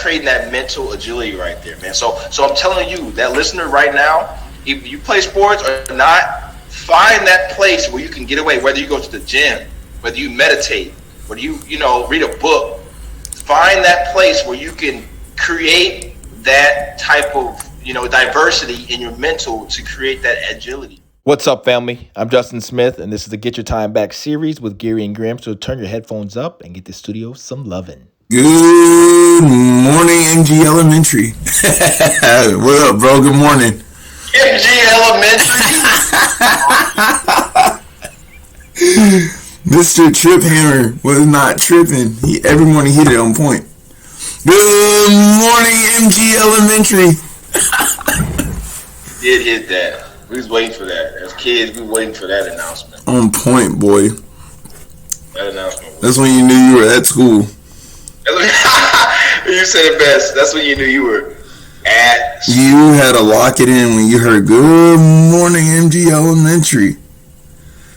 creating that mental agility right there, man. So I'm telling you, that listener right now, if you play sports or not, find that place where you can get away. Whether you go to the gym, whether you meditate, whether you read a book, find that place where you can create that type of diversity in your mental to create that agility. What's up, family? I'm Justin Smith, and this is the Get Your Time Back series with Gerrion Grim. So turn your headphones up and get the studio some lovin'. Good morning, MG Elementary. What up, bro? Good morning. MG Elementary. Mr. Trip Hammer was not tripping. Every morning he did on point. Good morning, MG Elementary. Did hit that. We was waiting for that. As kids, we were waiting for that announcement. On point, boy. That announcement. That's when you knew you were at school. You said it best. That's when you knew you were at school. You had to lock it in when you heard "Good morning, MG Elementary."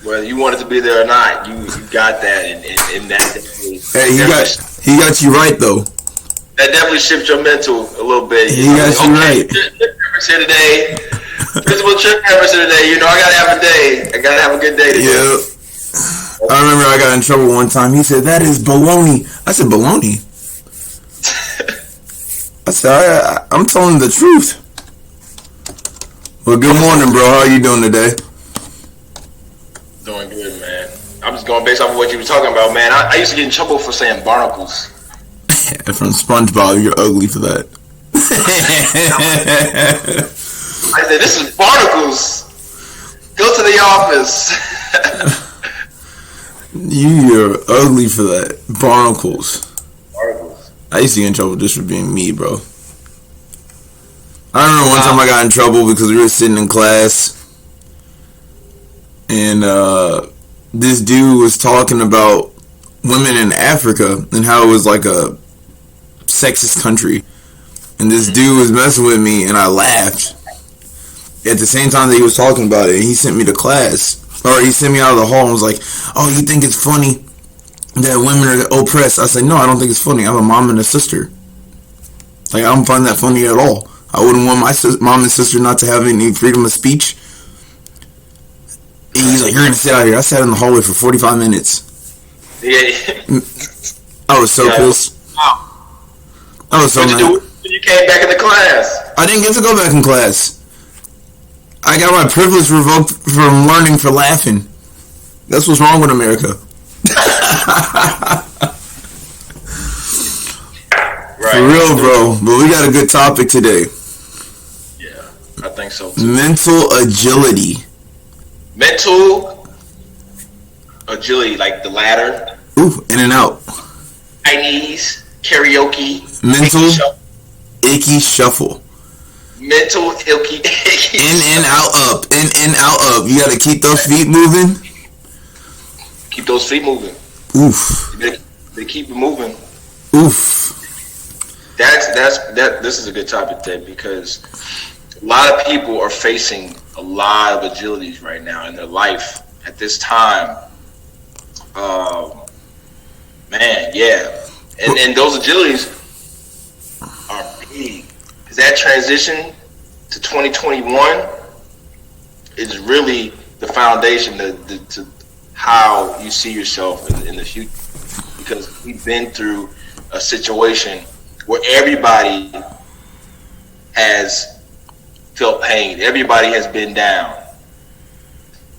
Whether you wanted to be there or not, you got that, and that definitely. Hey, he got you right though. That definitely shifted your mental a little bit. He got you right. Trip here today. Principal Trip Hammer's here today. I gotta have a day. I gotta have a good day today. Yep. I remember I got in trouble one time. He said, "That is baloney." I said, "Baloney." I said, I'm telling the truth. Well, good morning, bro. How are you doing today? Doing good, man. I'm just going based off of what you were talking about, man. I used to get in trouble for saying barnacles. From SpongeBob, you're ugly for that. I said, "This is barnacles. Go to the office." You're ugly for that. Barnacles. Barnacles. I used to get in trouble just for being me, bro. I remember one time I got in trouble because we were sitting in class and this dude was talking about women in Africa and how it was like a sexist country. And this dude was messing with me and I laughed. At the same time that he was talking about it, he sent me to class. Or he sent me out of the hall and was like, "Oh, you think it's funny that women are oppressed?" I said, "No, I don't think it's funny. I have a mom and a sister. Like, I don't find that funny at all. I wouldn't want my mom and sister not to have any freedom of speech." And he's like, "You're going to sit out here." I sat in the hallway for 45 minutes. Yeah. I was so pissed. I was so mad. When you came back into class? I didn't get to go back in class. I got my privilege revoked from learning for laughing. That's what's wrong with America. Right. For real, bro. But we got a good topic today. Yeah, I think so too. Mental agility. Mental agility, like the ladder. Ooh, in and out. Chinese, karaoke. Mental icky shuffle. Mental icky. In and out up. In and out up. You gotta keep those feet moving. Keep those feet moving. Oof. They keep it moving. Oof. This is a good topic then, because a lot of people are facing a lot of agilities right now in their life at this time. Man, yeah. And those agilities are big. That transition to 2021 is really the foundation to how you see yourself in the future, because we've been through a situation where everybody has felt pain, everybody has been down.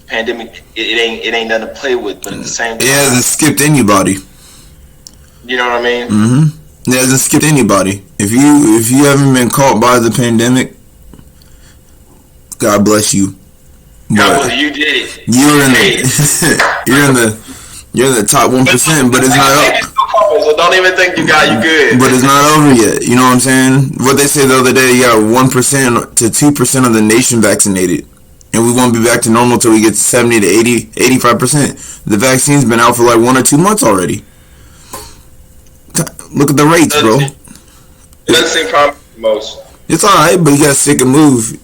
Pandemic, it ain't nothing to play with, but at the same time, it hasn't skipped anybody. You know what I mean? Mm-hmm. It hasn't skipped anybody. If you haven't been caught by the pandemic, God bless you. God, you did it. You're in the top 1%, but it's not up. So don't even think you good. But it's not over yet. You know what I'm saying? What they said the other day, you got 1% to 2% of the nation vaccinated, and we won't be back to normal till we get to 70 to 80, 85%. The vaccine's been out for like 1 or 2 months already. Look at the rates, bro. It doesn't seem promising most. It's alright, but you gotta stick and move.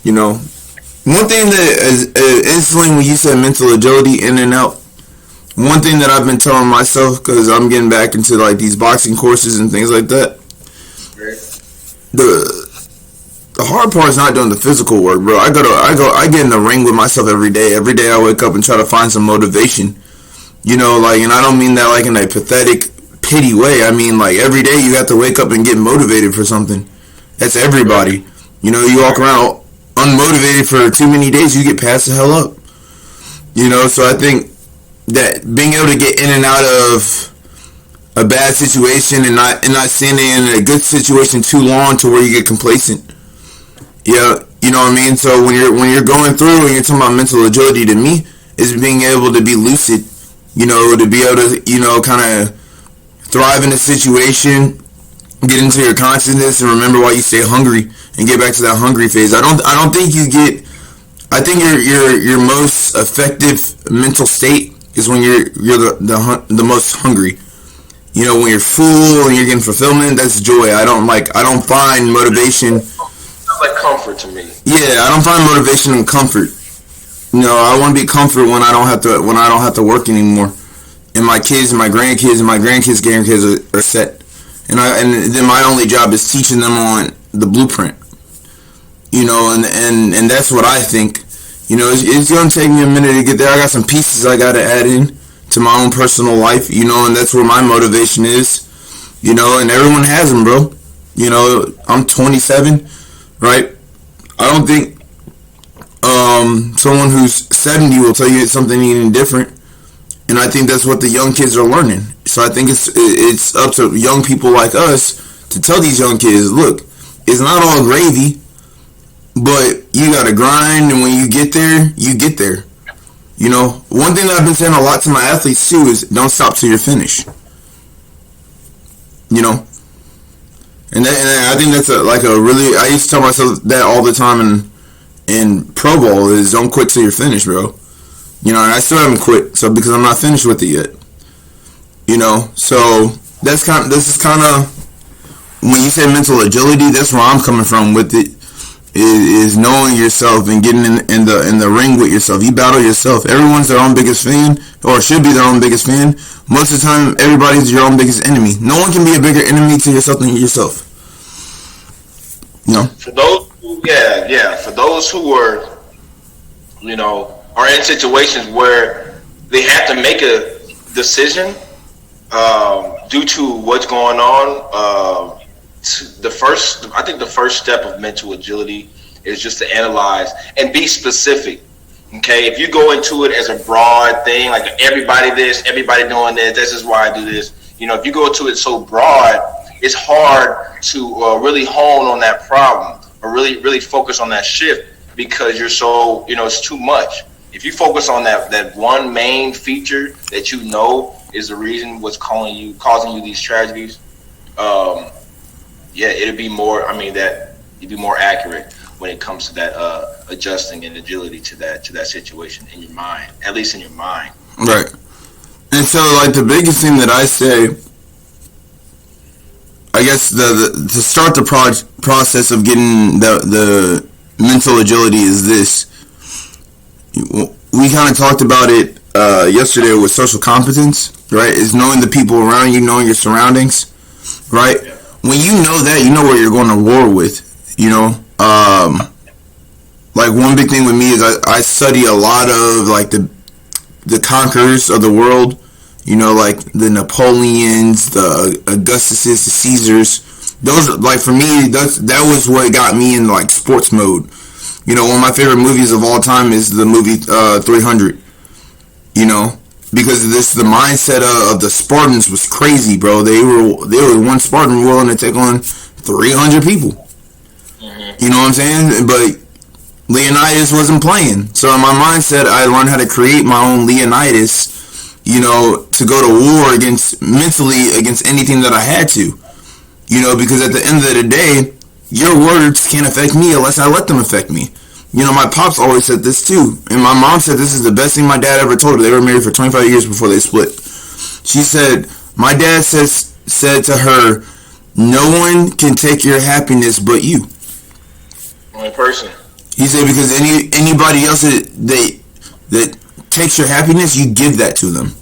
You know, one thing that is instantly when you said mental agility, in and out, one thing that I've been telling myself, because I'm getting back into like these boxing courses and things like that, The hard part is not doing the physical work, bro. I get in the ring with myself every day. Every day I wake up and try to find some motivation. You know, like, and I don't mean that like in a pathetic, pity way. I mean, like, every day you have to wake up and get motivated for something. That's everybody. You know, you walk around unmotivated for too many days, you get passed the hell up. You know, so I think that being able to get in and out of a bad situation and not standing in a good situation too long to where you get complacent. Yeah, you know what I mean? So when you're going through and you're talking about mental agility, to me, is being able to be lucid, you know, to be able to, you know, kind of thrive in a situation, get into your consciousness and remember why you stay hungry and get back to that hungry phase. I don't think you get, I think your most effective mental state is when you're the most hungry. You know, when you're full and you're getting fulfillment, that's joy. I don't find motivation. It's like comfort to me. Yeah, I don't find motivation in comfort. You know, I want to be comfort when I don't have to work anymore, and my kids and my grandkids are set, and then my only job is teaching them on the blueprint. You know, and that's what I think. You know, it's gonna take me a minute to get there. I got some pieces I gotta add in to my own personal life. You know, and that's where my motivation is. You know, and everyone has them, bro. You know, I'm 27, right? I don't think someone who's 70 will tell you something even different, and I think that's what the young kids are learning. So I think it's up to young people like us to tell these young kids, look, it's not all gravy, but you gotta grind, and when you get there, you get there. You know, one thing that I've been saying a lot to my athletes too is don't stop till you're finished. You know, and I think that's really, I used to tell myself that all the time in Pro Bowl is don't quit till you're finished, bro. You know, and I still haven't quit, so because I'm not finished with it yet. You know, so this is kind of when you say mental agility, that's where I'm coming from with it. Is knowing yourself and getting in the ring with yourself. You battle yourself. Everyone's their own biggest fan, or should be their own biggest fan. Most of the time, everybody's your own biggest enemy. No one can be a bigger enemy to yourself than yourself. You know. For those, for those who are, you know, are in situations where they have to make a decision due to what's going on. I think the first step of mental agility is just to analyze and be specific. Okay, if you go into it as a broad thing, like everybody this, everybody doing this is why I do this. You know, if you go to it so broad, it's hard to really hone on that problem or really focus on that shift because you're so, you know, it's too much. If you focus on that one main feature that you know is the reason what's causing you these tragedies, it'd be more. I mean, that you'd be more accurate when it comes to that adjusting and agility to that situation in your mind, at least in your mind. Right. And so, like, the biggest thing that I say, I guess, to start the process of getting the mental agility is this. We kind of talked about it yesterday with social competence, right? Is knowing the people around you, knowing your surroundings, right? Yeah. When you know that, you know what you're going to war with, you know? Like, one big thing with me is I study a lot of, like, the conquerors of the world, you know, like the Napoleons, the Augustuses, the Caesars. Those, like, for me, that was what got me in, like, sports mode. You know, one of my favorite movies of all time is the movie 300, you know? Because the mindset of the Spartans was crazy, bro. They were one Spartan willing to take on 300 people. Mm-hmm. You know what I'm saying? But Leonidas wasn't playing. So in my mindset, I learned how to create my own Leonidas, you know, to go to war mentally against anything that I had to. You know, because at the end of the day, your words can't affect me unless I let them affect me. You know, my pops always said this too. And my mom said this is the best thing my dad ever told her. They were married for 25 years before they split. She said, my dad said to her, no one can take your happiness but you. Only person. He said because anybody else that takes your happiness, you give that to them.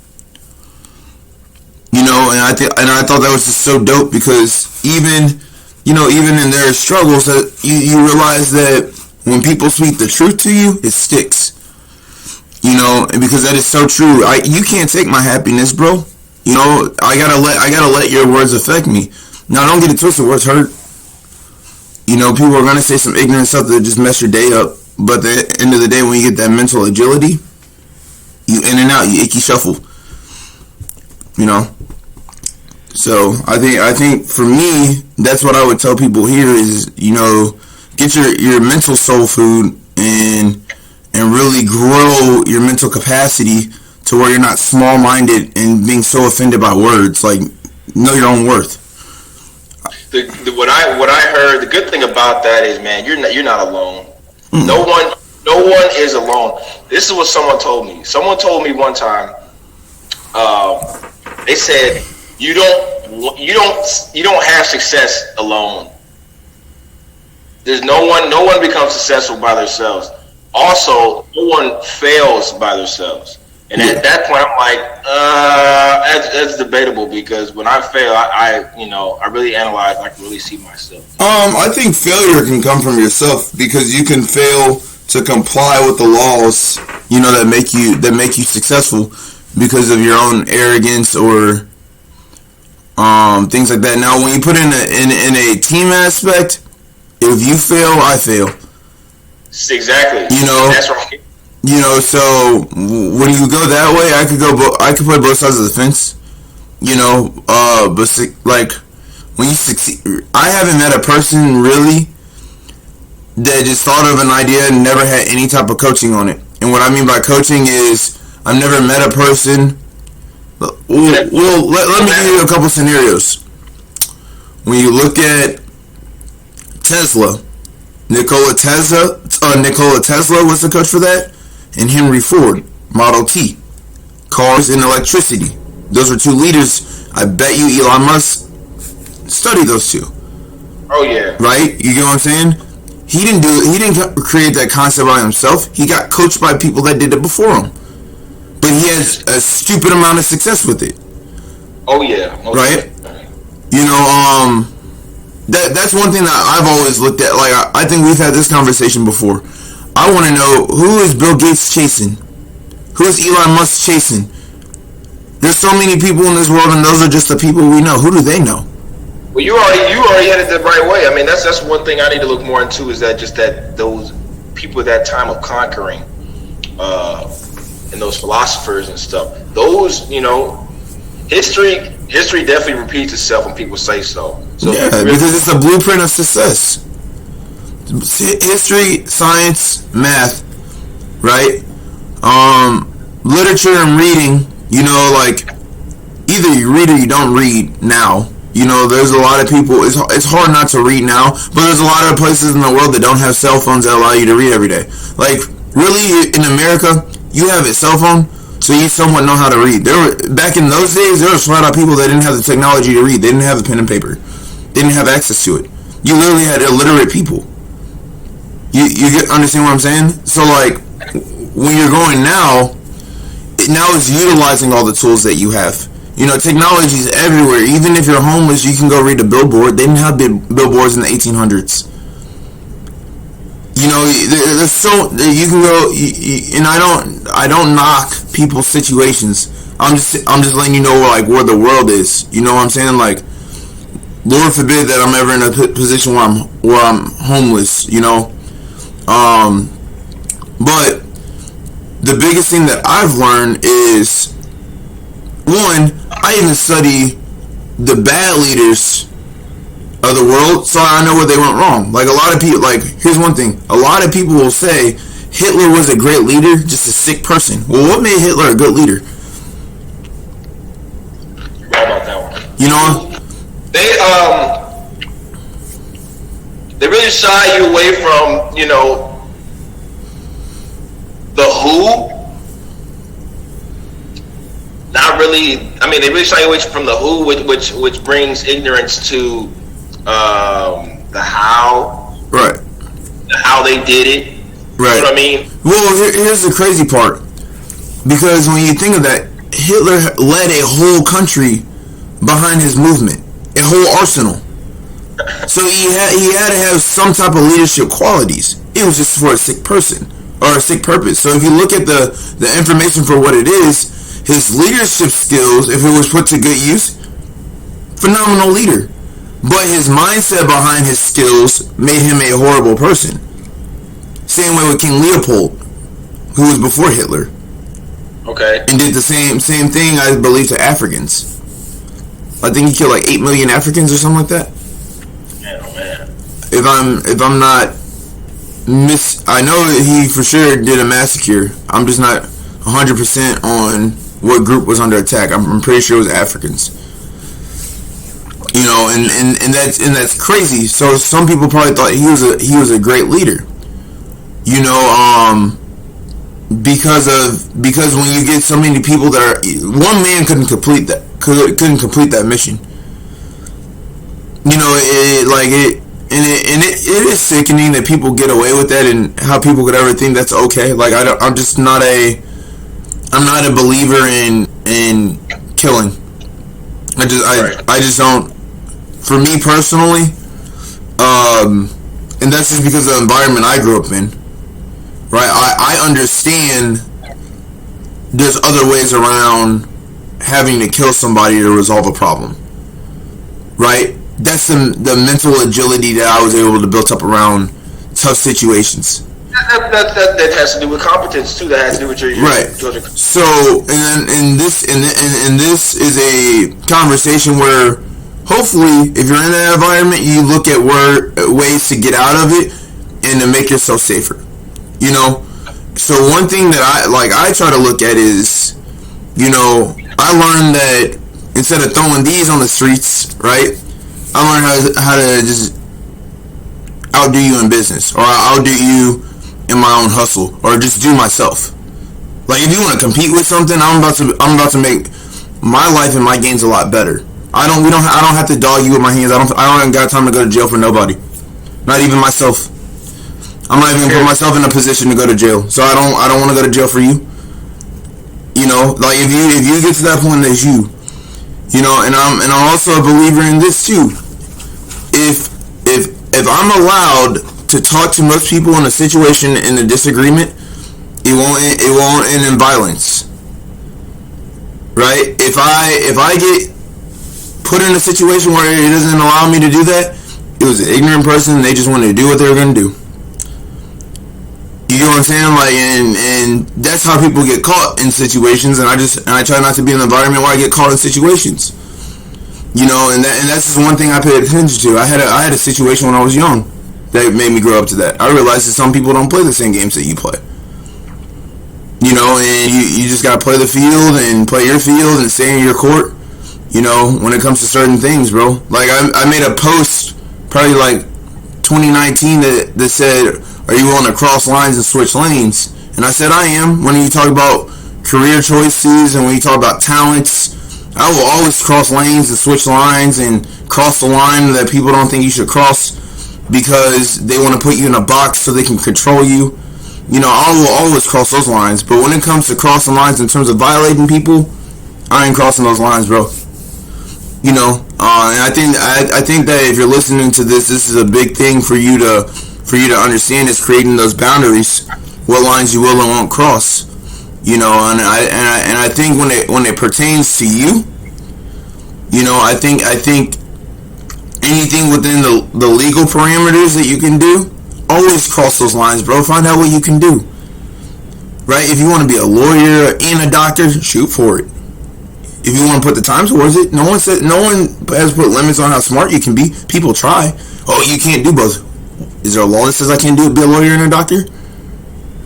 You know, and I thought that was just so dope because even even in their struggles, that you realize that when people speak the truth to you, it sticks. Because that is so true. You can't take my happiness, bro. I gotta let your words affect me. Now, don't get it twisted. Words hurt. People are gonna say some ignorant stuff that just mess your day up. But at the end of the day, when you get that mental agility, you in and out, you icky shuffle. So I think for me, that's what I would tell people here is, get your mental soul food and really grow your mental capacity to where you're not small-minded and being so offended by words. Like, know your own worth. What I heard, the good thing about that is, man, you're not alone. Mm-hmm. No one is alone. This is what someone told me. Someone told me one time. They said you don't have success alone. There's no one becomes successful by themselves. Also, no one fails by themselves. And at that point, I'm like, that's debatable, because when I fail, I really analyze. I can really see myself. I think failure can come from yourself, because you can fail to comply with the laws, that make you successful because of your own arrogance or things like that. Now, when you put in a team aspect, if you fail, I fail. Exactly. That's right. So when you go that way, I could play both sides of the fence. But like when you succeed, I haven't met a person really that just thought of an idea and never had any type of coaching on it. And what I mean by coaching is I've never met a person. Well, let me give you a couple scenarios. When you look at Tesla, Nikola Tesla was the coach for that, and Henry Ford, Model T, cars and electricity. Those were two leaders. I bet you Elon Musk studied those two. Oh yeah. Right? You get what I'm saying? He didn't create that concept by himself. He got coached by people that did it before him. But he has a stupid amount of success with it. Oh yeah. Right? That's one thing that I've always looked at. Like, I think we've had this conversation before. I want to know, who is Bill Gates chasing? Who is Elon Musk chasing? There's so many people in this world, and those are just the people we know. Who do they know? Well, you already had it the right way. I mean, that's one thing I need to look more into, is that those people at that time of conquering, and those philosophers and stuff. Those, history definitely repeats itself when people say so. Because it's a blueprint of success. History, science, math, right? Literature and reading, like either you read or you don't read now. There's a lot of people, it's hard not to read now, but there's a lot of places in the world that don't have cell phones that allow you to read every day. Like, really, in America, you have a cell phone, so you somewhat know how to read. Back in those days, there were flat out people that didn't have the technology to read. They didn't have the pen and paper. They didn't have access to it. You literally had illiterate people. You understand what I'm saying? So, like, when you're going now it's utilizing all the tools that you have. Technology is everywhere. Even if you're homeless, you can go read a billboard. They didn't have billboards in the 1800s. There's so you can go, and I don't knock people's situations. I'm just letting you know where the world is. You know what I'm saying? Like, Lord forbid that I'm ever in a position where I'm homeless. But the biggest thing that I've learned is, one, I even study the bad leaders of the world, so I know where they went wrong. Like, a lot of people, here's one thing. A lot of people will say Hitler was a great leader, just a sick person. Well, what made Hitler a good leader? How about that one? They really shy you away from, the who. Not really. I mean, they really shy away from the who, which brings ignorance to the how. Right. The how they did it. Right. You know what I mean? Well, here's the crazy part. Because when you think of that, Hitler led a whole country behind his movement. A whole arsenal. So he had to have some type of leadership qualities. It was just for a sick person or a sick purpose. So if you look at the information for what it is, his leadership skills, if it was put to good use, phenomenal leader. But his mindset behind his skills made him a horrible person. Same way with King Leopold, who was before Hitler. Okay. And did the same thing, I believe, to Africans. I think he killed like 8 million Africans or something like that. Man, oh man. If I'm not I know that he for sure did a massacre. I'm just not 100% on what group was under attack. I'm pretty sure it was Africans. You know, and that's crazy. So some people probably thought he was a great leader. You know, because when you get so many people that are, one man couldn't complete that mission. You know, it is sickening that people get away with that, and how people could ever think that's okay. Like I'm not a believer in killing. I just don't. For me personally, and that's just because of the environment I grew up in. Right, I understand there's other ways around having to kill somebody to resolve a problem. Right? That's the mental agility that I was able to build up around tough situations. That has to do with competence too. That has to do with your right. So, and this is a conversation where hopefully, if you're in that environment, you look at ways to get out of it and to make yourself safer. You know, so one thing that I try to look at is, you know, I learned that instead of throwing these on the streets, right, I learned how to just outdo you in business, or outdo you in my own hustle, or just do myself. Like if you want to compete with something, I'm about to make my life and my gains a lot better. I don't have to dog you with my hands. I don't got time to go to jail for nobody, not even myself. I'm not even gonna put myself in a position to go to jail, so I don't want to go to jail for you. You know, like if you get to that point, there's you. You know, and I'm also a believer in this too. If I'm allowed to talk to most people in a situation in a disagreement, it won't end in violence. Right? If I get put in a situation where it doesn't allow me to do that, it was an ignorant person. They just wanted to do what they were gonna do. You know what I'm saying? Like, and that's how people get caught in situations. And I try not to be in an environment where I get caught in situations. You know, and that's just one thing I paid attention to. I had a situation when I was young that made me grow up to that. I realized that some people don't play the same games that you play. You know, and you just gotta play the field and play your field and stay in your court. You know, when it comes to certain things, bro. Like I made a post probably like 2019 that said, are you willing to cross lines and switch lanes? And I said I am. When you talk about career choices and when you talk about talents, I will always cross lanes and switch lines and cross the line that people don't think you should cross because they want to put you in a box so they can control you. You know, I will always cross those lines. But when it comes to crossing lines in terms of violating people, I ain't crossing those lines, bro. You know, and I think that if you're listening to this is a big thing for you to understand, is creating those boundaries, what lines you will and won't cross. You know, and I think when it pertains to you, you know, I think anything within the legal parameters that you can do, always cross those lines, bro. Find out what you can do. Right? If you want to be a lawyer and a doctor, shoot for it. If you want to put the time towards it, no one has put limits on how smart you can be. People try. Oh, you can't do both. Is there a law that says I can't be a lawyer and a doctor?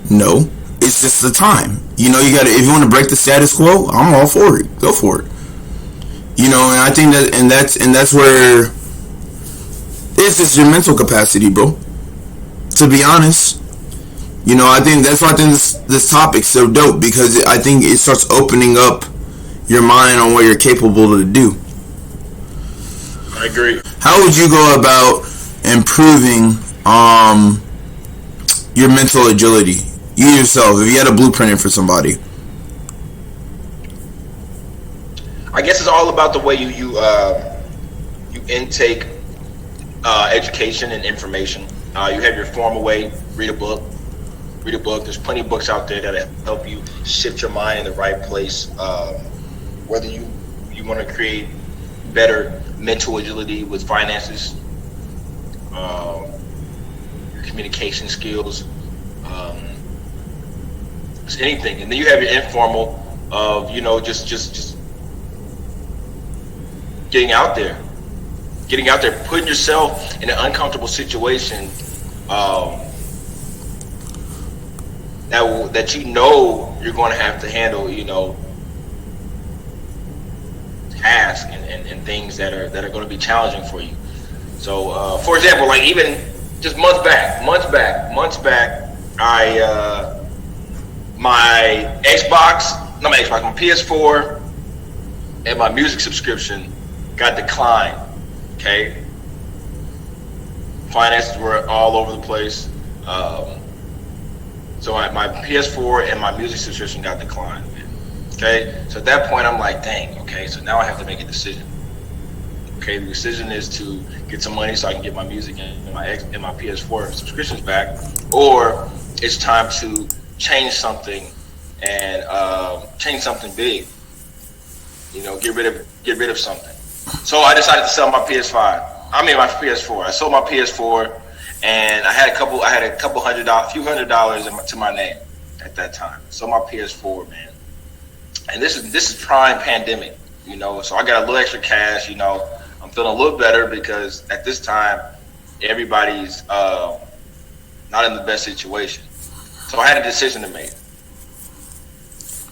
No. It's just the time. You know, if you want to break the status quo, I'm all for it. Go for it. You know, and I think that's where it's just your mental capacity, bro. To be honest. You know, that's why I think this topic's so dope, because I think it starts opening up your mind on what you're capable to do. I agree. How would you go about improving your mental agility? You yourself, if you had a blueprint for somebody. I guess it's all about the way you intake education and information. You have your formal way. Read a book. Read a book. There's plenty of books out there that help you shift your mind in the right place. Whether you want to create better mental agility with finances, your communication skills, just anything. And then you have your informal of just getting out there, putting yourself in an uncomfortable situation that you're going to have to handle, tasks and things that are going to be challenging for you. So, for example, like even just months back, my PS4 and my music subscription got declined. Okay, finances were all over the place. So my PS4 and my music subscription got declined. Okay, so at that point I'm like, dang. Okay, so now I have to make a decision. Okay, the decision is to get some money so I can get my music and my PS4 subscriptions back, or it's time to change something and change something big. Get rid of something. So I decided to sell my PS4. I sold my PS4, and I had a few $100s to my name at that time. So my PS4, man. And this is prime pandemic, So I got a little extra cash, I'm feeling a little better because at this time everybody's not in the best situation. So I had a decision to make.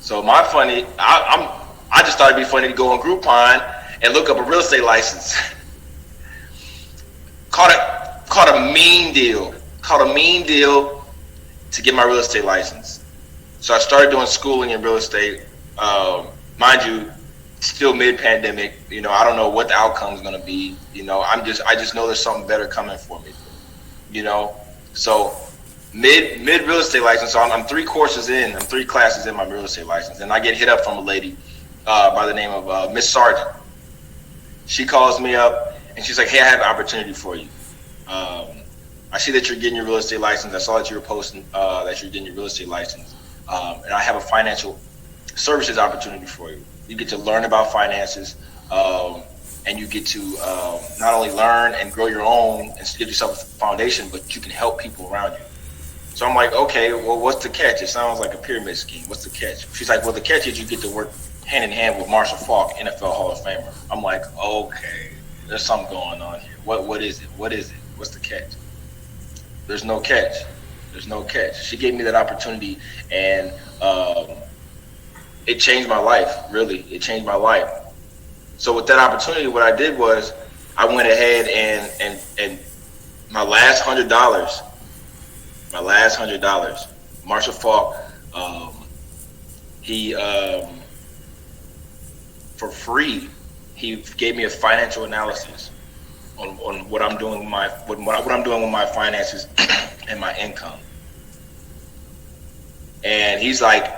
So I just thought it'd be funny to go on Groupon and look up a real estate license. Caught a mean deal to get my real estate license. So I started doing schooling in real estate. Mind you, still mid-pandemic. I don't know what the outcome is going to be. I just know there's something better coming for me. So mid real estate license. So I'm 3 classes in my real estate license, and I get hit up from a lady by the name of Miss Sargent. She calls me up and she's like, "Hey, I have an opportunity for you. I see that you're getting your real estate license. I saw that you were posting that you're getting your real estate license, and I have a financial services opportunity for you. You get to learn about finances, and you get to not only learn and grow your own and give yourself a foundation, but you can help people around you." So I'm like, okay, well, what's the catch? It sounds like a pyramid scheme. What's the catch? She's like, well, the catch is you get to work hand in hand with Marshall Faulk, NFL Hall of Famer. I'm like, okay, there's something going on here. What is it? What's the catch? There's no catch. She gave me that opportunity, and it changed my life. Really, it changed my life. So with that opportunity, what I did was I went ahead and my last $100, Marshall Faulk, he for free, he gave me a financial analysis on what I'm doing with my finances and my income. And he's like,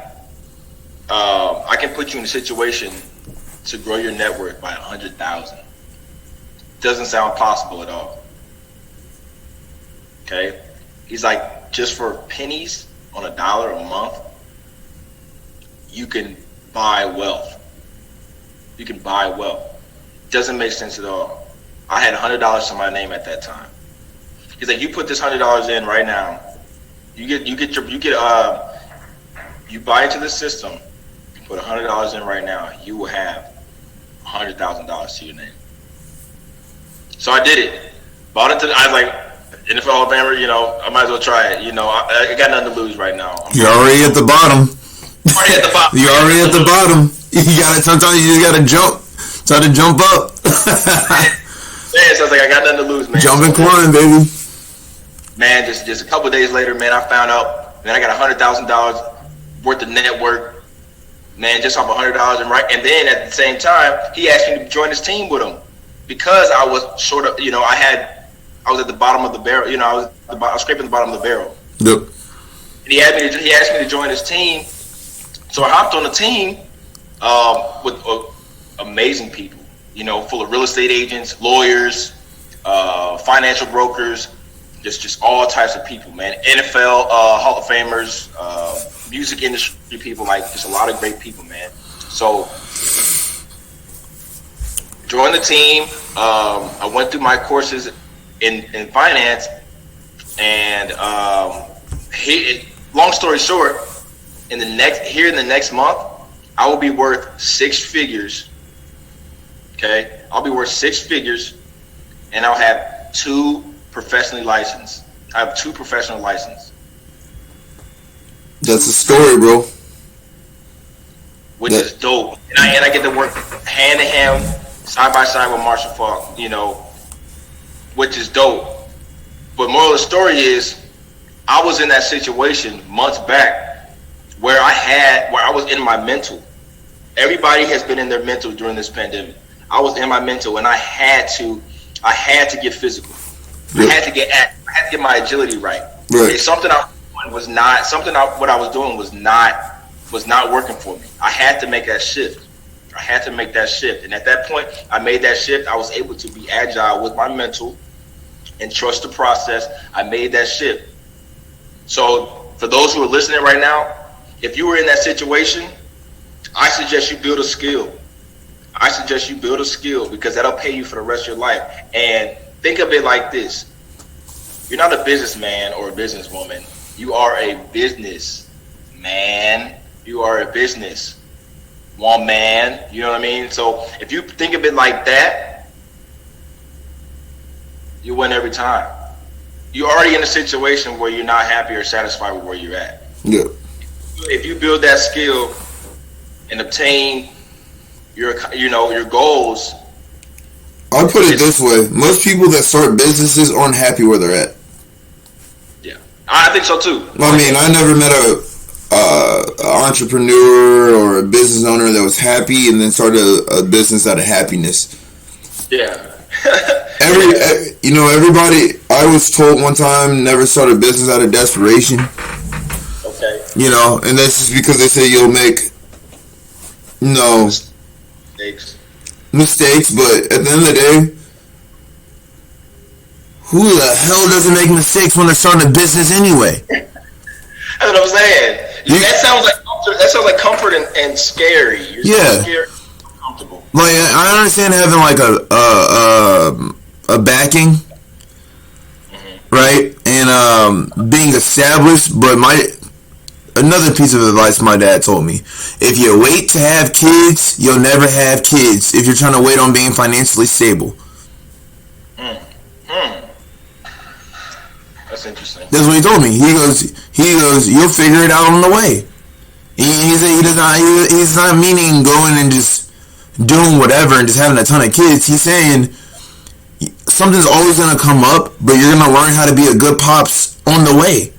I can put you in a situation to grow your net worth by 100,000. Doesn't sound possible at all. Okay, he's like, just for pennies on $1 a month, you can buy wealth. Doesn't make sense at all. I had $100 to my name at that time. He's like, you put this $100 in right now. You buy into the system. You put $100 in right now. You will have $100,000 to your name. So I did it. Bought into. I was like, NFL Hall of Famer. I might as well try it. I got nothing to lose right now. You're already at the bottom. You're already at the bottom. You gotta. Sometimes you just gotta jump. Try to jump up. Man, so I was like, I got nothing to lose, man. Jump and climb, baby. Man, just a couple of days later, man, I found out, man, I got $100,000 worth of net worth, man, just off $100, and then at the same time, he asked me to join his team with him because I was sort of, I was at the bottom of the barrel, I was scraping the bottom of the barrel. Yep. And he asked me to join his team, so I hopped on the team with amazing people, full of real estate agents, lawyers, financial brokers, just all types of people, man. NFL Hall of Famers, music industry people, like just a lot of great people, man. So joined the team. I went through my courses in finance, and long story short, in the next month, I will be worth 6 figures. Okay, I'll be worth 6 figures, and I'll have 2 professionally licensed. I have 2 professional licenses. That's a story, bro. Which is dope, and I get to work hand in hand, side by side with Marshall Falk, which is dope. But moral of the story is, I was in that situation months back where I was in my mental. Everybody has been in their mental during this pandemic. I was in my mental, and I had to get physical. Yep. I had to get my agility right. Right. Something I was doing was not working for me. I had to make that shift. And at that point, I made that shift. I was able to be agile with my mental and trust the process. I made that shift. So for those who are listening right now, if you were in that situation, I suggest you build a skill. Because that'll pay you for the rest of your life. And think of it like this. You're not a businessman or a businesswoman. You are a businessman. You are a business woman. You know what I mean? So if you think of it like that, you win every time. You're already in a situation where you're not happy or satisfied with where you're at. Yeah. If you build that skill and obtain your goals. I'll put it this way. Most people that start businesses aren't happy where they're at. Yeah. I think so too. I mean, I never met an entrepreneur or a business owner that was happy and then started a business out of happiness. Yeah. Everybody, I was told one time, never start a business out of desperation. Okay. And that's just because they say you'll make, mistakes, but at the end of the day, who the hell doesn't make mistakes when they're starting a business anyway? That's what I'm saying. That sounds like comfort and scary. You're scared, comfortable. Like, I understand having like a backing, right, and being established. But another piece of advice my dad told me: if you wait to have kids, you'll never have kids. If you're trying to wait on being financially stable. That's interesting. That's what he told me. He goes, you'll figure it out on the way. He's not meaning going and just doing whatever and just having a ton of kids. He's saying something's always going to come up, but you're going to learn how to be a good pops on the way.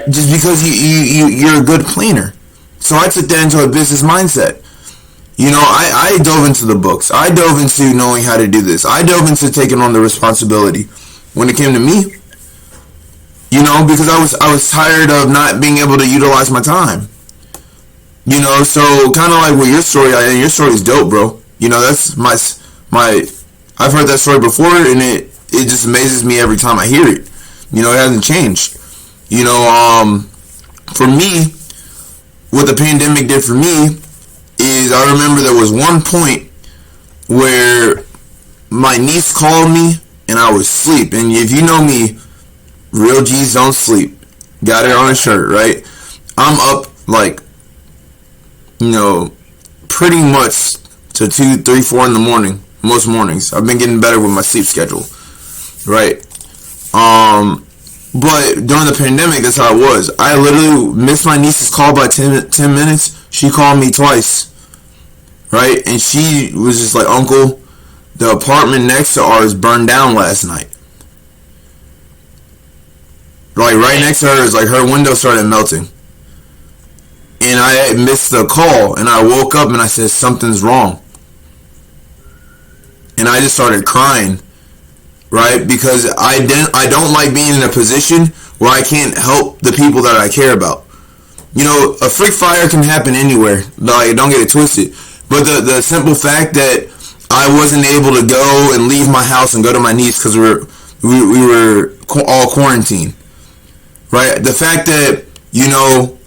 Just because you're a good planner. So I took that into a business mindset. I dove into the books. I dove into knowing how to do this. I dove into taking on the responsibility when it came to me. Because I was tired of not being able to utilize my time. So kind of like with your story, your story is dope, bro. That's my I've heard that story before, and it just amazes me every time I hear it. It hasn't changed. For me, what the pandemic did for me is I remember there was one point where my niece called me and I was asleep. And if you know me, real G's don't sleep. Got it on a shirt, right? I'm up like, pretty much to 2, 3, 4 in the morning. Most mornings. I've been getting better with my sleep schedule, right? But during the pandemic, that's how it was. I literally missed my niece's call by 10 minutes. She called me twice, right? And she was just like, Uncle, the apartment next to ours burned down last night. Like, right next to her is like her window started melting. And I had missed the call, and I woke up and I said, something's wrong. And I just started crying, right? Because I don't like being in a position where I can't help the people that I care about. A freak fire can happen anywhere. Like, don't get it twisted. But the simple fact that I wasn't able to go and leave my house and go to my niece because we were all quarantined. Right? The fact that,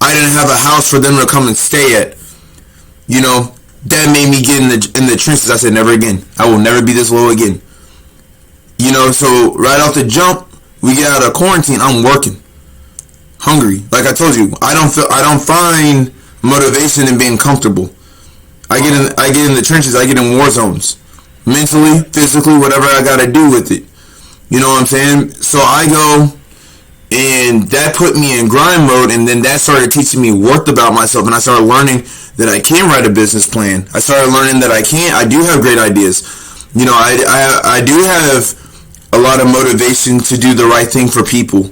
I didn't have a house for them to come and stay at, that made me get in the trenches. I said, never again. I will never be this low again. So right off the jump, we get out of quarantine, I'm working. Hungry. Like I told you, I don't find motivation in being comfortable. I get in the trenches, I get in war zones. Mentally, physically, whatever I gotta do with it. You know what I'm saying? So I go, and that put me in grind mode, and then that started teaching me worth about myself, and I started learning that I can write a business plan. I started learning that I do have great ideas. I do have a lot of motivation to do the right thing for people.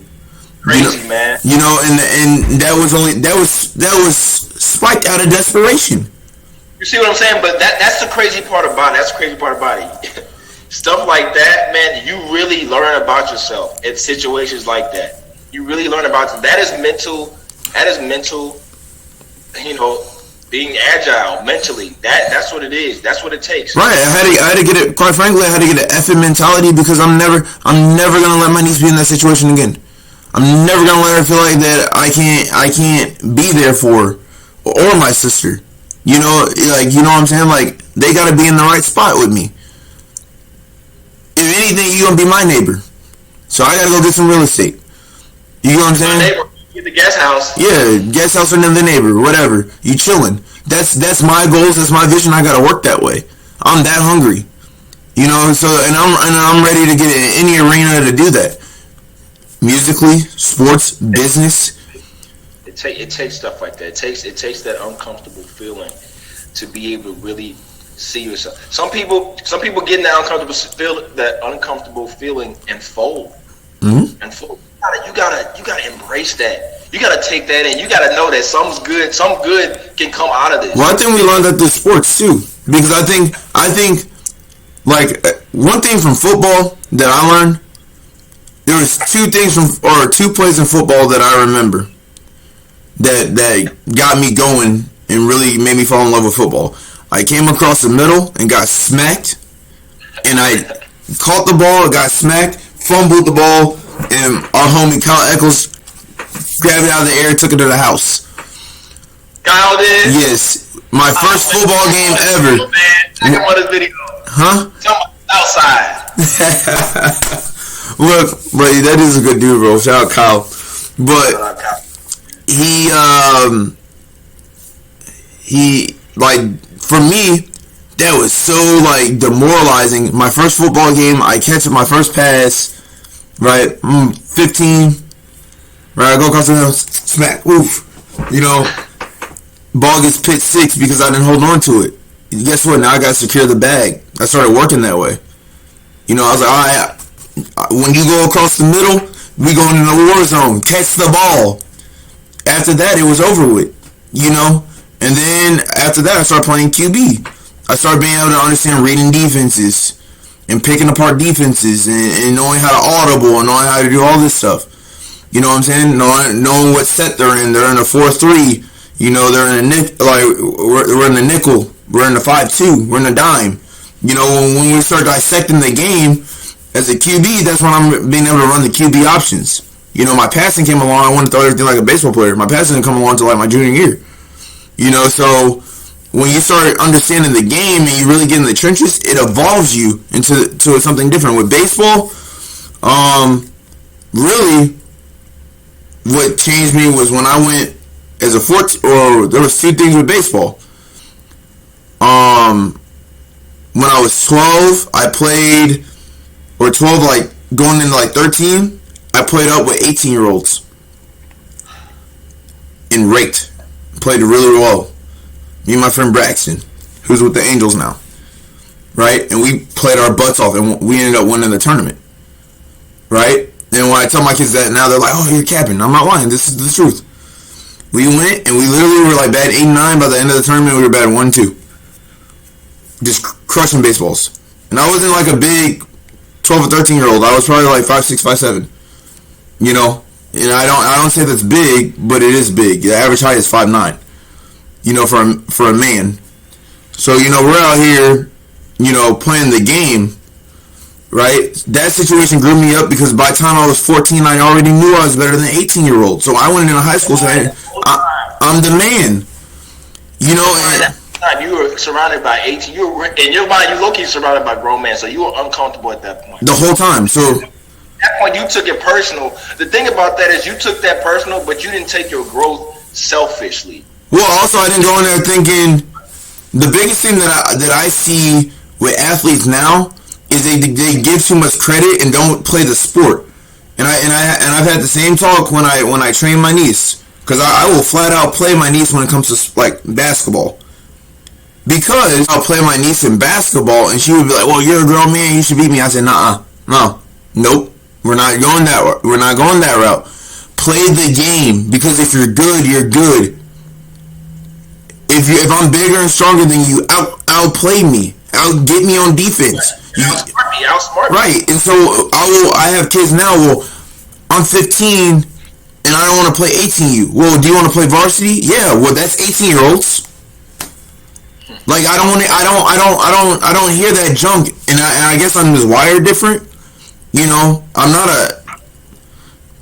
Crazy, man. And that was spiked out of desperation. You see what I'm saying? But that's the crazy part about it. That's the crazy part about it. Stuff like that, man, you really learn about yourself in situations like that. You really learn about that is mental, being agile mentally. That's what it is. That's what it takes. Right. I had to get it. Quite frankly, I had to get an effing mentality because I'm never gonna let my niece be in that situation again. I'm never gonna let her feel like that I can't be there for her or my sister. You know what I'm saying? Like, they gotta be in the right spot with me. If anything, you gonna be my neighbor. So I gotta go get some real estate. You know what I'm saying? My neighbor. Get the guest house. Yeah, guest house or the neighbor, whatever. You chilling. That's my goals. That's my vision. I gotta work that way. I'm that hungry. So and I'm ready to get in any arena to do that. Musically, sports, business. It takes stuff like that. It takes that uncomfortable feeling to be able to really see yourself. Some people get in that uncomfortable feeling and fold. Mm-hmm. And fold. You gotta embrace that. You gotta take that in. You gotta know that some good can come out of this. Well, I think we learned that through sports too, because I think like one thing from football that I learned, there was two plays in football that I remember that got me going and really made me fall in love with football. I came across the middle and got smacked, and I caught the ball, got smacked, fumbled the ball, and our homie Kyle Eccles grabbed it out of the air and took it to the house. Kyle did? Yes. My first football game ever. Check him on this video. Huh? Outside. Look, buddy, that is a good dude, bro. Shout out Kyle. But he like, for me, that was so like demoralizing. My first football game, I catch my first pass, right? 15, right? I go across the hill, smack, oof. Ball gets picked 6 because I didn't hold on to it. Guess what? Now I gotta secure the bag. I started working that way. I was like, all right, when you go across the middle, we going in the war zone. Catch the ball. After that, it was over with. And then after that, I started playing QB. I started being able to understand reading defenses and picking apart defenses and knowing how to audible and knowing how to do all this stuff. You know what I'm saying? Knowing what set they're in. They're in a 4-3. They're in a nickel. Like, we're in the nickel. We're in the 5-2. We're in the dime. When we start dissecting the game as a QB, that's when I'm being able to run the QB options. My passing came along. I wanted to throw everything like a baseball player. My passing didn't come along until like my junior year. So when you start understanding the game and you really get in the trenches, it evolves you into something different. With baseball, really, what changed me was when I went as a there was 2 things with baseball. When I was 12, I played, or 12, like going into like 13, I played up with 18-year-olds and raked. Played really well. Me and my friend Braxton, who's with the Angels now, right? And we played our butts off, and we ended up winning the tournament, right? And when I tell my kids that now, they're like, "Oh, you're capping." I'm not lying. This is the truth. We went, and we literally were like bad 8-9. By the end of the tournament, we were bad 1-2. Just crushing baseballs. And I wasn't like a big 12 or 13-year-old. I was probably like 5'6", 5'7". And I don't say that's big, but it is big. The average height is 5'9". For a man. So we're out here, playing the game, right? That situation grew me up because by the time I was 14, I already knew I was better than 18-year-old. So I went into high school saying, I'm the man. And you were surrounded by 18. You were in your mind. You low-key surrounded by grown men, so you were uncomfortable at that point. The whole time. So at that point, you took it personal. The thing about that is, you took that personal, but you didn't take your growth selfishly. Well, also I didn't go in there thinking. The biggest thing that I see with athletes now is they give too much credit and don't play the sport. And I've had the same talk when I train my niece, because I will flat out play my niece when it comes to like basketball. Because I'll play my niece in basketball and she would be like, "Well, you're a grown man, you should beat me." I said, nope, we're not going that route. Play the game, because if you're good, you're good. If I'm bigger and stronger than you, outplay me, get me on defense. Outsmart me. Right, and so I have kids now. Well, I'm 15 and I don't want to play 18U. Well, do you want to play varsity? Yeah. Well, that's 18-year-olds. Like I don't hear that junk, and I guess I'm just wired different. I'm not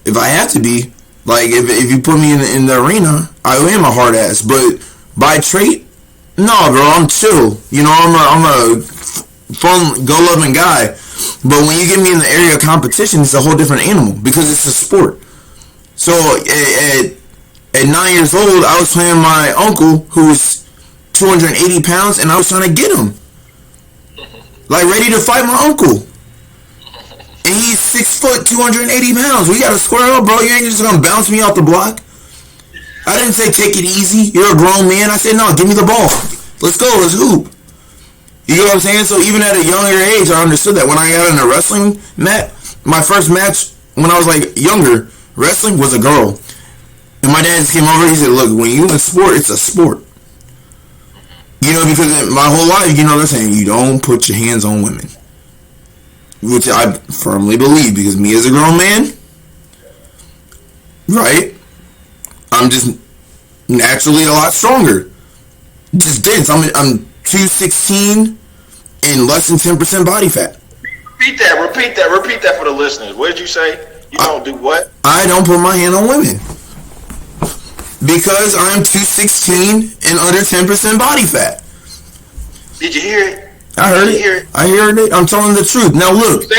if I have to be, like if you put me in the arena, I am a hard ass, but by trait, no, bro, I'm chill. I'm a fun, go-loving guy. But when you get me in the area of competition, it's a whole different animal because it's a sport. So at 9 years old, I was playing my uncle who was 280 pounds, and I was trying to get him, like ready to fight my uncle. And he's 6 foot, 280 pounds. We gotta square up, bro. You ain't just gonna bounce me off the block. I didn't say take it easy. You're a grown man. I said, no, give me the ball. Let's go. Let's hoop. You know what I'm saying? So even at a younger age, I understood that. When I got in a wrestling match, my first match when I was like younger, wrestling was a girl. And my dad just came over. He said, look, when you're in a sport, it's a sport. Because my whole life, they're saying you don't put your hands on women. Which I firmly believe, because me as a grown man, right? I'm just naturally a lot stronger. Just dense. I'm 216 and less than 10% body fat. Repeat that for the listeners. What did you say? You don't do what? I don't put my hand on women. Because I'm 216 and under 10% body fat. Did you hear it? I heard it. I heard it. I'm telling the truth. Now look.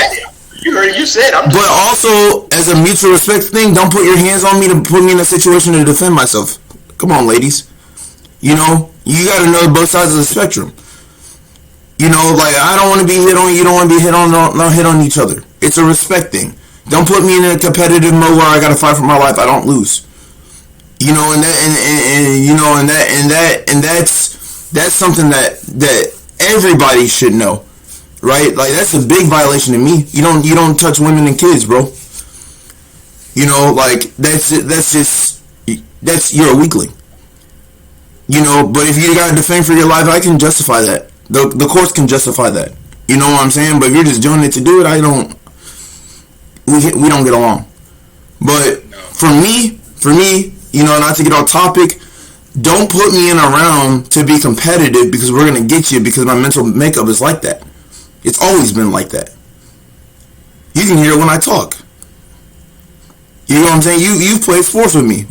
You heard it. You said it. But also, as a mutual respect thing, don't put your hands on me to put me in a situation to defend myself. Come on, ladies. You got to know both sides of the spectrum. Like, I don't want to be hit on, you don't want to be hit on, don't hit on each other. It's a respect thing. Don't put me in a competitive mode where I got to fight for my life. I don't lose. That's something that everybody should know, right? Like, that's a big violation to me. You don't touch women and kids, bro. Like, that's you're a weakling. But if you gotta defend for your life, I can justify that. The courts can justify that. You know what I'm saying? But if you're just doing it to do it, we don't get along. But for me, not to get off topic, don't put me in a round to be competitive because we're going to get you, because my mental makeup is like that. It's always been like that. You can hear it when I talk. You know what I'm saying? You've played sports with me.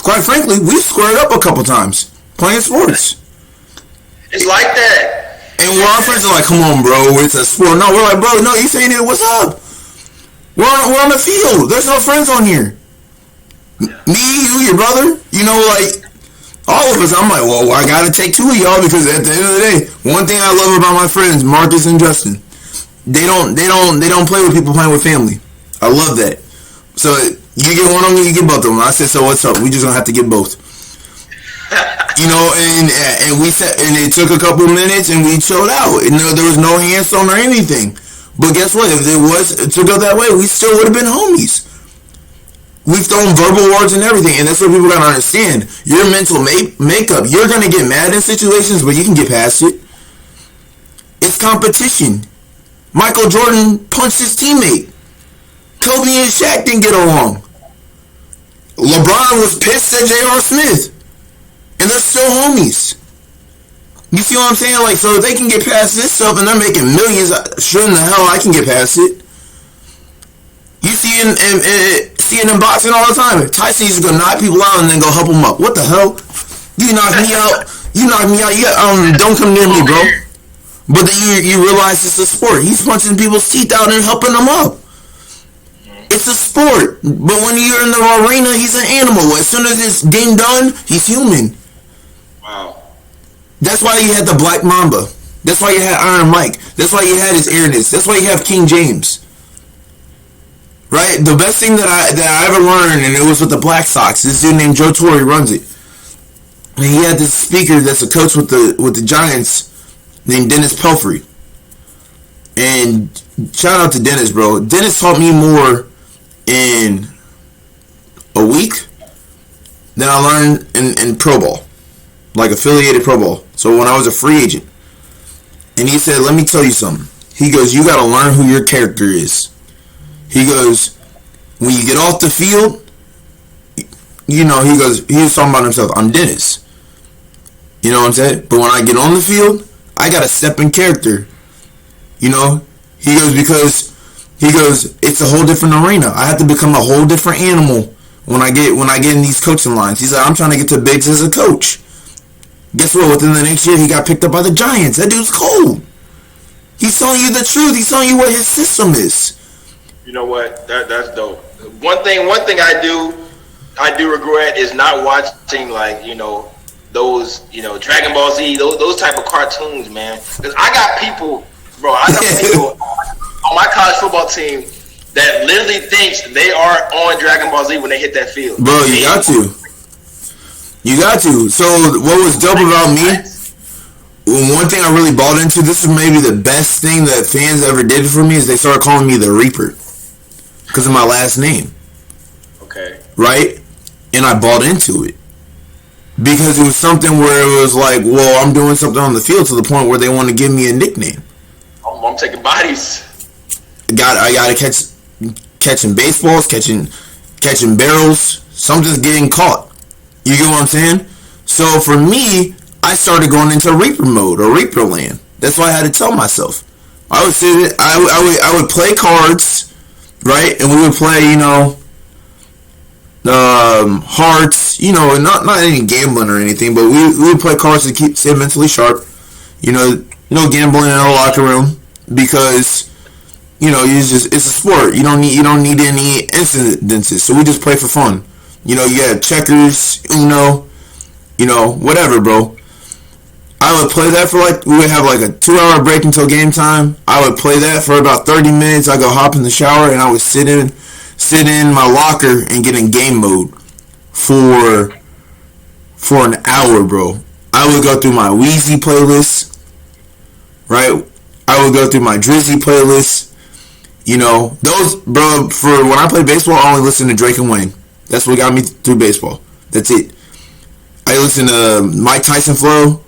Quite frankly, we've squared up a couple times playing sports. It's like that. And when our friends are like, come on, bro, it's a sport. No, we're like, bro, no, you saying it, what's up? We're on the field. There's no friends on here. Me, you, your brother, all of us. I'm like, well, I gotta take two of y'all, because at the end of the day, one thing I love about my friends, Marcus and Justin, they don't play with people playing with family. I love that. So you get one of them, you get both of them. I said, so what's up? We just gonna have to get both. And we said, and it took a couple minutes, and we chilled out. And there was no hands on or anything. But guess what? If it took out that way, we still would have been homies. We've thrown verbal words and everything, and that's what people gotta understand. Your mental makeup, you're gonna get mad in situations, but you can get past it. It's competition. Michael Jordan punched his teammate. Kobe and Shaq didn't get along. LeBron was pissed at J.R. Smith, and they're still homies. You see what I'm saying? Like, so if they can get past this stuff and they're making millions, sure in the hell I can get past it. You see in boxing all the time. Tyson used to go knock people out and then go help them up. What the hell? You knock me out. You knock me out. Don't come near me, bro. But then you realize it's a sport. He's punching people's teeth out and helping them up. It's a sport. But when you're in the arena, he's an animal. As soon as it's game done, he's human. Wow. That's why you had the Black Mamba. That's why you had Iron Mike. That's why you had his airness. That's why you have King James. Right? The best thing that I ever learned, and it was with the Black Sox. This dude named Joe Torre runs it. And he had this speaker that's a coach with the Giants named Dennis Pelfrey. And shout out to Dennis, bro. Dennis taught me more in a week than I learned in pro ball. Like affiliated pro ball. So when I was a free agent. And he said, let me tell you something. He goes, you got to learn who your character is. He goes, when you get off the field, you know, he was talking about himself. I'm Dennis. You know what I'm saying? But when I get on the field, I got to step in character. You know? He goes, it's a whole different arena. I have to become a whole different animal when I get in these coaching lines. He said, I'm trying to get to bigs as a coach. Guess what? Within the next year, he got picked up by the Giants. That dude's cold. He's telling you the truth. He's telling you what his system is. You know what? That's dope. One thing I do regret is not watching, like, you know, those, you know, Dragon Ball Z, those type of cartoons, man. Because I got people on my college football team that literally thinks they are on Dragon Ball Z when they hit that field. Bro, you got to. You got to. So what was dope about me, one thing I really bought into, this is maybe the best thing that fans ever did for me, is they started calling me the Reaper. Because of my last name. Okay. Right? And I bought into it. Because it was something where it was like, well, I'm doing something on the field to the point where they want to give me a nickname. I'm taking bodies. I got to catching baseballs, catching barrels. Something's getting caught. You get what I'm saying? So for me, I started going into Reaper mode or Reaper land. That's why I had to tell myself. I would play cards, right? And we would play, you know, hearts, you know, not any gambling or anything, but we would play cards to stay mentally sharp. You know, no gambling in the locker room because, you know, it's a sport. You don't need any incidences. So we just play for fun. You know, you have checkers, Uno, you know, whatever, bro. I would play that for we would have like a 2-hour break until game time. I would play that for about 30 minutes. I go hop in the shower and I would sit in my locker and get in game mode for an hour, bro. I would go through my Wheezy playlist, right? I would go through my Drizzy playlist. You know, those, bro, for when I play baseball, I only listen to Drake and Wayne. That's what got me through baseball. That's it. I listen to Mike Tyson Flow.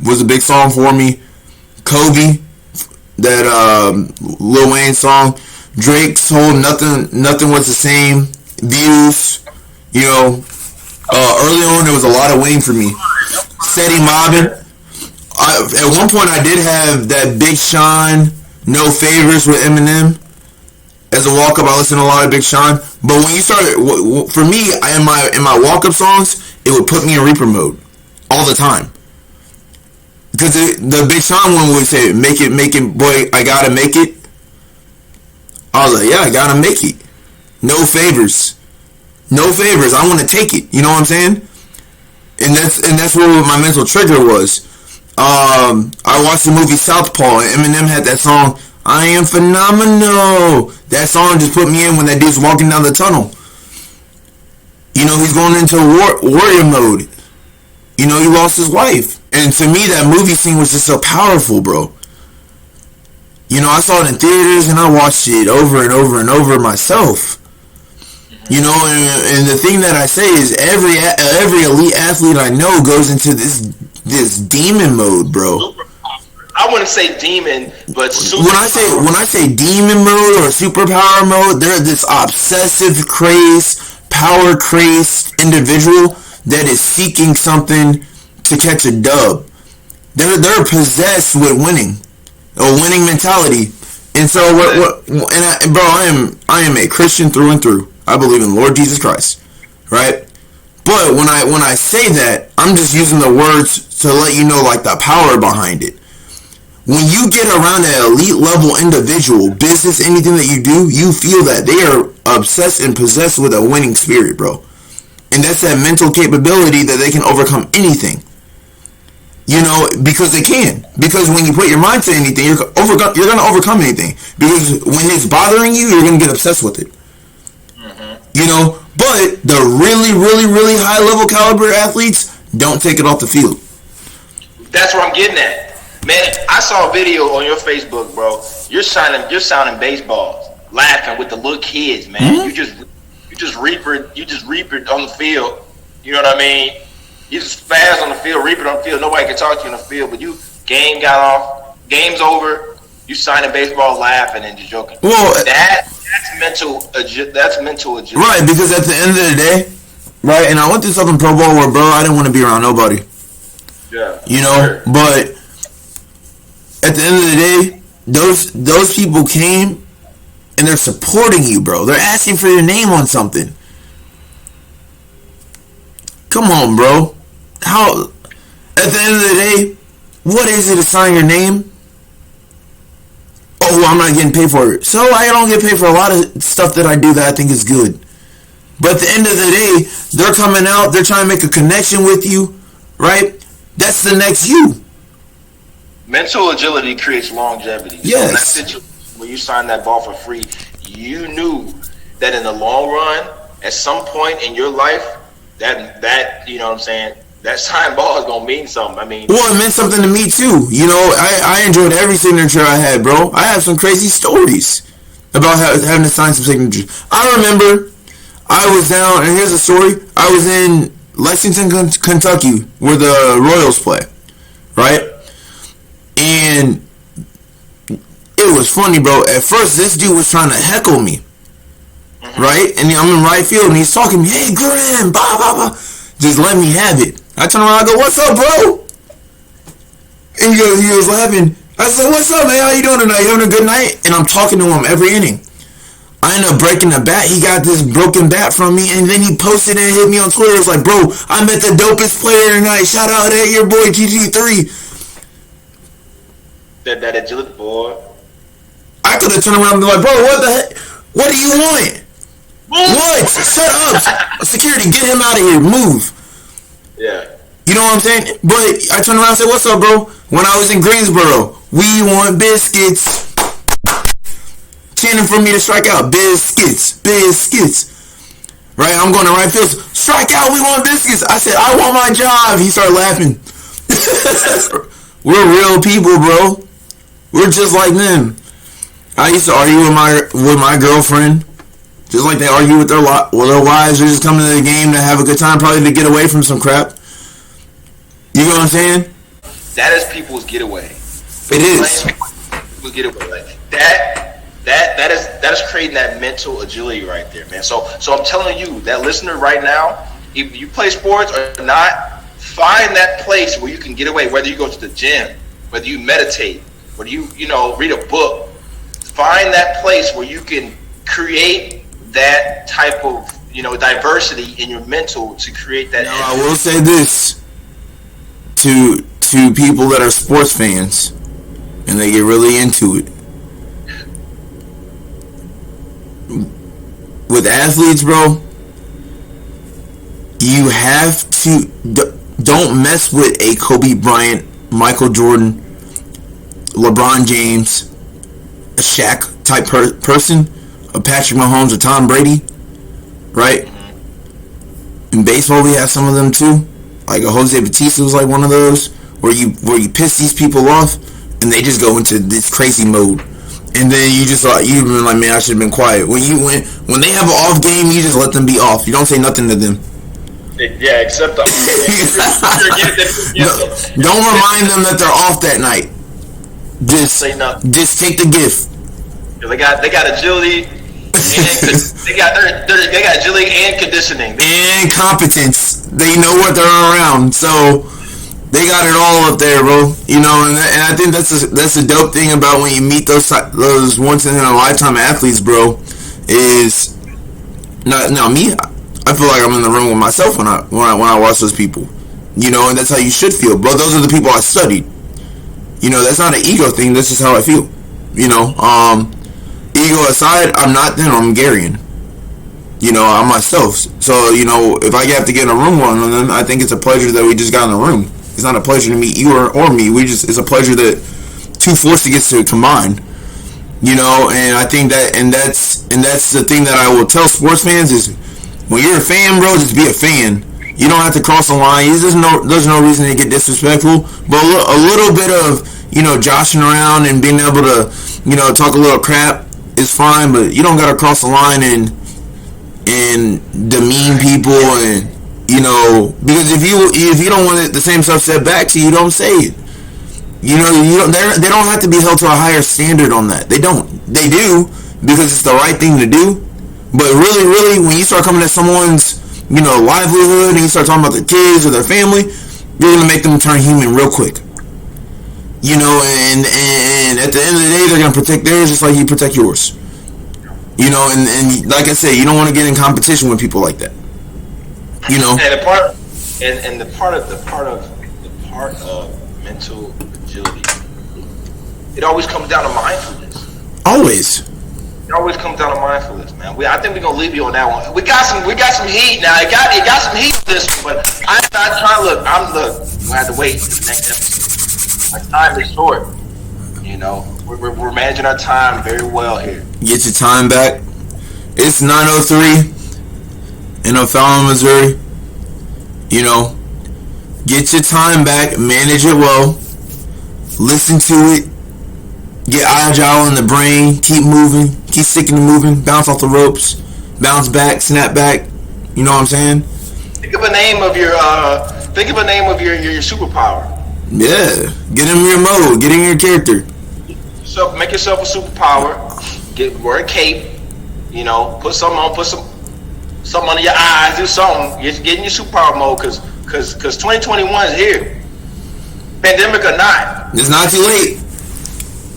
Was a big song for me. Kobe, that Lil Wayne song. Drake's whole Nothing Was the Same. Views. You know, early on there was a lot of Wayne for me. Steady Mobbin'. At one point I did have that Big Sean, No Favors with Eminem. As a walk-up, I listened to a lot of Big Sean. But when you started, for me, in my walk-up songs, it would put me in Reaper mode all the time. Because the Big Sean one would say, make it, boy, I gotta make it. I was like, yeah, I gotta make it. No favors. I want to take it. You know what I'm saying? And that's what my mental trigger was. I watched the movie Southpaw, and Eminem had that song, I Am Phenomenal. That song just put me in when that dude's walking down the tunnel. You know, he's going into warrior mode. You know, he lost his wife. And to me, that movie scene was just so powerful, bro. You know, I saw it in theaters, and I watched it over and over and over myself. You know, and the thing that I say is every elite athlete I know goes into this demon mode, bro. I wouldn't say demon, but super. When I say demon mode or superpower mode, they're this obsessive crazed, power crazed individual that is seeking something to catch a dub. They're possessed with winning, a winning mentality. And so I am a Christian through and through. I believe in Lord Jesus Christ, right? But when I say that, I'm just using the words to let you know like the power behind it. When you get around an elite level individual, business, anything that you do, you feel that they are obsessed and possessed with a winning spirit, bro. And that's that mental capability that they can overcome anything. You know, because they can. Because when you put your mind to anything, you're going to overcome anything. Because when it's bothering you, you're going to get obsessed with it. Mm-hmm. You know, but the really, really, really high level caliber athletes don't take it off the field. That's what I'm getting at. Man, I saw a video on your Facebook, bro. You're sounding baseballs, laughing with the little kids, man. Mm-hmm. You just reap it on the field. You know what I mean? You just spaz on the field, reap it on the field. Nobody can talk to you on the field, but game got off, game's over. You signing baseball, laughing and just joking. Well, that's mental. That's mental agility. Right, because at the end of the day, right, and I went through something pro ball where, bro, I didn't want to be around nobody. Yeah. You know, sure. But at the end of the day, those people came and they're supporting you, bro. They're asking for your name on something. Come on, bro. How? At the end of the day, what is it to sign your name? Oh, I'm not getting paid for it. So I don't get paid for a lot of stuff that I do that I think is good. But at the end of the day, they're coming out. They're trying to make a connection with you, right? That's the next you. Mental agility creates longevity. Yes. So in that situation, when you signed that ball for free, you knew that in the long run, at some point in your life, that you know what I'm saying, that signed ball is gonna mean something. I mean, well, it meant something to me too. You know, I enjoyed every signature I had, bro. I have some crazy stories about having to sign some signatures. I remember I was down, and here's a story. I was in Lexington, Kentucky, where the Royals play, right? And it was funny, bro. At first, this dude was trying to heckle me, right? And I'm in right field, and he's talking to me, hey, Grim, blah, blah, blah. Just let me have it. I turn around, I go, what's up, bro? And he was laughing. I said, what's up, man? How you doing tonight? You having a good night? And I'm talking to him every inning. I ended up breaking the bat. He got this broken bat from me, and then he posted and hit me on Twitter. It's like, bro, I met the dopest player tonight. Shout out at your boy, GG3. That agility, boy. I could have turned around and been like, bro, what the heck? What do you want? What? Shut up. Security, get him out of here. Move. Yeah. You know what I'm saying? But I turned around and said, what's up, bro? When I was in Greensboro, we want biscuits. Chanting for me to strike out. Biscuits. Biscuits. Right? I'm going to right field. Strike out. We want biscuits. I said, I want my job. He started laughing. We're real people, bro. We're just like them. I used to argue with my girlfriend. Just like they argue with their wives. They're just coming to the game to have a good time, probably to get away from some crap. You know what I'm saying? That is people's getaway. It is. People's getaway. Like that is creating that mental agility right there, man. So I'm telling you, that listener right now, if you play sports or not, find that place where you can get away. Whether you go to the gym, whether you meditate, whether you read a book. Find that place where you can create that type of diversity in your mental to create that. Now, I will say this to people that are sports fans and they get really into it. With athletes, bro, you have to don't mess with a Kobe Bryant, Michael Jordan, LeBron James, a Shaq type person, a Patrick Mahomes or Tom Brady, right? In baseball, we have some of them too. Like a Jose Bautista was like one of those where you piss these people off and they just go into this crazy mode, and then you've been like, man, I should have been quiet. When they have an off game, you just let them be off. You don't say nothing to them. Yeah, except Don't remind them that they're off that night. Just say nothing. Just take the gift. They got agility. They got agility and conditioning and competence. They know what they're around. So They got it all up there, bro. You know, and I think that's a dope thing about when you meet those once in a lifetime athletes, bro. Is now me. I feel like I'm in the room with myself when I watch those people. You know, and that's how you should feel, bro. Those are the people I studied. You know, that's not an ego thing. That's just how I feel. You know, ego aside, I'm not them. I'm Gerrion. You know, I'm myself. So, you know, if I have to get in a room with one of them, I think it's a pleasure that we just got in the room. It's not a pleasure to meet you or me. It's a pleasure that two forces get to combine. You know, and I think that's the thing that I will tell sports fans is when you're a fan, bro, just be a fan. You don't have to cross the line. There's no reason to get disrespectful. But a little bit of, you know, joshing around and being able to, you know, talk a little crap is fine. But you don't gotta cross the line and demean people, and you know, because if you don't want the same stuff said back to you, don't say it. You know, they don't have to be held to a higher standard on that. They don't. They do because it's the right thing to do. But really, when you start coming at someone's, you know, livelihood and you start talking about their kids or their family, you're gonna make them turn human real quick. You know, and at the end of the day, they're gonna protect theirs just like you protect yours. You know, and like I said, you don't want to get in competition with people like that. You know, and the part of mental agility, it always comes down to mindfulness. Always. It always comes down to mindfulness, man. I think we're gonna leave you on that one. We got some heat now. It got some heat for this one, but I'm trying to look. Gonna have to wait for the next episode. Our time is short. You know, we're managing our time very well here. Get your time back. It's 9:03 in O'Fallon, Missouri. You know, get your time back. Manage it well. Listen to it. Get agile in the brain. Keep moving. Keep sticking to moving. Bounce off the ropes. Bounce back. Snap back. You know what I'm saying? Think of a name of your superpower. Yeah. Get in your mode. Get in your character. So make yourself a superpower. Wear a cape. You know, put something on. Put some under your eyes. Do something. Get in your superpower mode, because 2021 is here. Pandemic or not. It's not too late.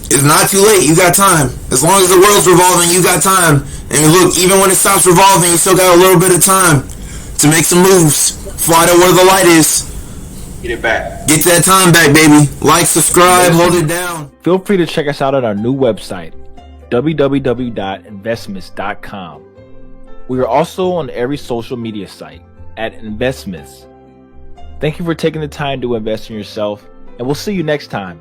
It's not too late. You got time. As long as the world's revolving, you got time. And look, even when it stops revolving, you still got a little bit of time to make some moves. Fly to where the light is. Get it back. Get that time back, baby. Like, subscribe, hold it down. Feel free to check us out at our new website, www.investments.com. We are also on every social media site at Investments. Thank you for taking the time to invest in yourself, and we'll see you next time.